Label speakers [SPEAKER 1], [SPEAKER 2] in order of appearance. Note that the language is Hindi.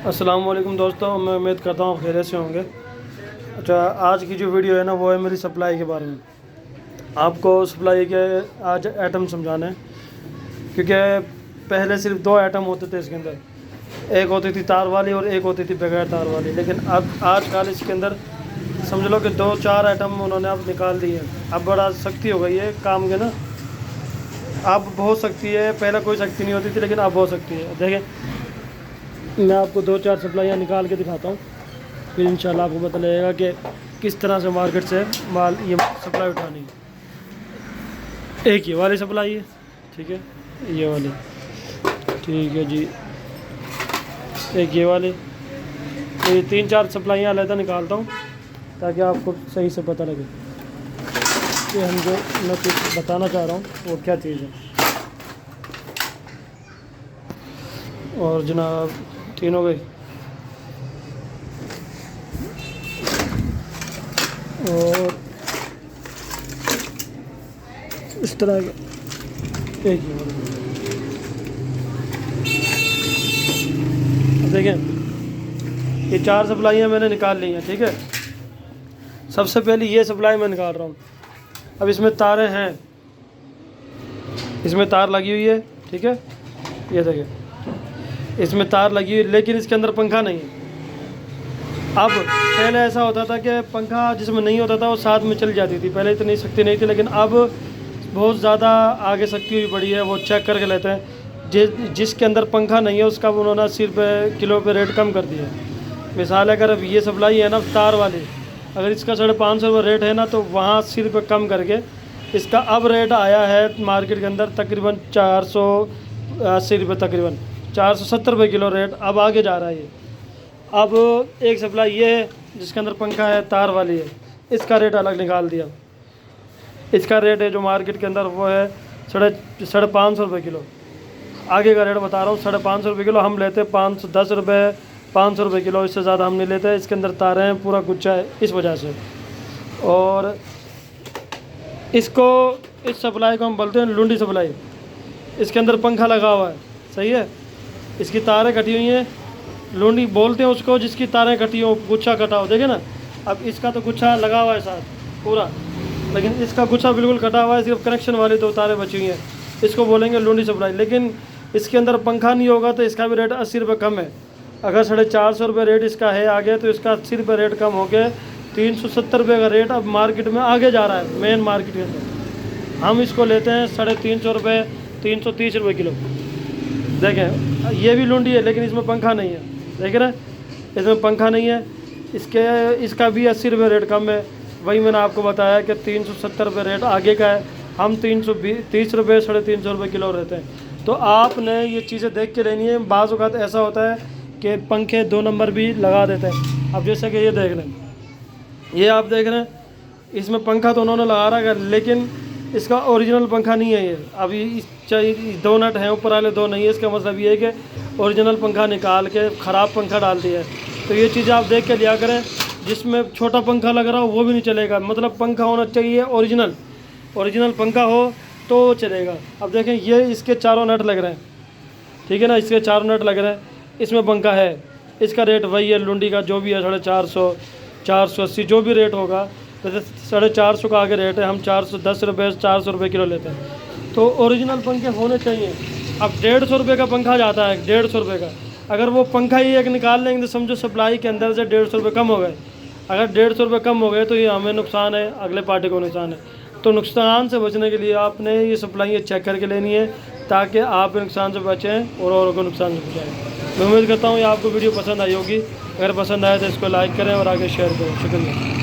[SPEAKER 1] अस्सलाम वालेकुम दोस्तों, मैं उम्मीद करता हूँ आप खैरियत से होंगे। अच्छा, आज की जो वीडियो है ना वो है मेरी सप्लाई के बारे में। आपको सप्लाई के आज आइटम समझाने हैं, क्योंकि पहले सिर्फ दो आइटम होते थे इसके अंदर, एक होती थी तार वाली और एक होती थी बगैर तार वाली। लेकिन अब आजकल इसके अंदर समझ लो कि 2-4 आइटम उन्होंने अब निकाल दिए हैं। अब बड़ा सख्ती हो गई है काम के ना, अब बहुत सख्ती है। पहले कोई सख्ती नहीं होती थी लेकिन अब बहुत सख्ती है। देखें, मैं आपको 2-4 सप्लाइयाँ निकाल के दिखाता हूँ, फिर इंशाल्लाह आपको पता लगेगा कि किस तरह से मार्केट से माल ये सप्लाई उठानी है। एक ये वाली सप्लाई है, ठीक है, ये वाली, ठीक है जी, एक ये वाली। तो ये 3-4 सप्लाइयाँ अलग निकालता हूँ ताकि आपको सही से पता लगे कि हम जो मैं कुछ बताना चाह रहा हूँ वो क्या चीज़ है। और जनाब 3 हो गई, और इस तरह के एक ही। देखें, ये 4 सप्लाइयाँ मैंने निकाल ली हैं, ठीक है। सबसे पहले ये सप्लाई मैं निकाल रहा हूँ। अब इसमें तारें हैं, इसमें तार लगी हुई है, ठीक है, ये देखें, इसमें तार लगी हुई, लेकिन इसके अंदर पंखा नहीं है। अब पहले ऐसा होता था कि पंखा जिसमें नहीं होता था वो साथ में चल जाती थी, पहले इतनी सख्ती नहीं थी, लेकिन अब बहुत ज़्यादा आगे सख्ती हुई पड़ी है। वो चेक करके लेते हैं, जिसके अंदर पंखा नहीं है उसका उन्होंने 80 रुपये किलो पे रेट कम कर दिया है। मिसाल अगर अब ये सप्लाई है ना तार वाली, अगर इसका 550 रुपये रेट है ना, तो वहाँ 80 रुपये कम करके इसका अब रेट आया है मार्केट के अंदर तकरीबन 480 रुपये, तकरीबन 470 रुपये किलो रेट अब आगे जा रहा है ये। अब एक सप्लाई ये है जिसके अंदर पंखा है, तार वाली है, इसका रेट अलग निकाल दिया। इसका रेट है जो मार्केट के अंदर वो है 550 रुपये किलो। आगे का रेट बता रहा हूँ, 550 रुपये किलो हम लेते हैं, 510 रुपये 500 रुपये किलो, इससे ज़्यादा हम नहीं लेते। इसके अंदर तारें हैं, पूरा गुच्छा है, इस वजह से। और इसको इस सप्लाई को हम बोलते हैं लुंडी सप्लाई। इसके अंदर पंखा लगा हुआ है, सही है, इसकी तारें कटी हुई हैं, लुंडी बोलते हैं उसको जिसकी तारें कटी हो, गुच्छा कटा हो। देखे ना, अब इसका तो गुच्छा लगा हुआ है साथ पूरा, लेकिन इसका गुच्छा बिल्कुल कटा हुआ है, सिर्फ कनेक्शन वाली 2 तारें बची हुई हैं, इसको बोलेंगे लुंडी सप्लाई। लेकिन इसके अंदर पंखा नहीं होगा तो इसका भी रेट 80 रुपये कम है। अगर 450 रुपये रेट इसका है आगे, तो इसका 80 रुपये रेट कम हो के 370 रुपये का रेट अब मार्केट में आगे जा रहा है, मेन मार्केट के अंदर। हम इसको लेते हैं 350 रुपये, 330 रुपये किलो। देखें, ये भी लुंडी है लेकिन इसमें पंखा नहीं है, देख रहे हैं, इसमें पंखा नहीं है। इसका भी 80 रुपये रेट कम है। वही मैंने आपको बताया कि 370 रुपये रेट आगे का है, हम 330 रुपये, 350 रुपये किलो रहते हैं। तो आपने ये चीज़ें देख के लेनी है। बाज़ औक़ात ऐसा होता है कि पंखे 2 नंबर भी लगा देते हैं। अब जैसे कि ये देख रहे हैं, ये आप देख रहे हैं, इसमें पंखा तो उन्होंने लगा रखा है लेकिन इसका ओरिजिनल पंखा नहीं है ये। अभी चाहिए 2 नट हैं, ऊपर वाले 2 नहीं है। इसका मतलब ये है कि ओरिजिनल पंखा निकाल के ख़राब पंखा डाल दिया है। तो ये चीज़ें आप देख के लिया करें। जिसमें छोटा पंखा लग रहा हो वो भी नहीं चलेगा, मतलब पंखा होना चाहिए ओरिजिनल पंखा हो तो चलेगा। अब देखें, ये इसके 4 नट लग रहे हैं, ठीक है ना, इसके 4 नट लग रहे हैं, इसमें पंखा है। इसका रेट वही है लुंडी का जो भी है, 450, 480 जो भी रेट होगा। जैसे 450 का आगे रेट है, हम 410 रुपये, 400 रुपये किलो लेते हैं। तो ओरिजिनल पंखे होने चाहिए। अब 150 रुपये का पंखा जाता है, 150 रुपये का। अगर वो पंखा ही एक निकाल लेंगे तो समझो सप्लाई के अंदर से 150 रुपये कम हो गए। अगर 150 रुपये कम हो गए तो ये हमें नुकसान है, अगले पार्टी को नुकसान है। तो नुकसान से बचने के लिए आपने ये सप्लाई चेक करके लेनी है ताकि आप नुकसान से बचें और औरों को नुकसान से बचाएँ। मैं उम्मीद करता हूँ ये आपको वीडियो पसंद आई होगी। अगर पसंद आए तो इसको लाइक करें और आगे शेयर करें। शुक्रिया।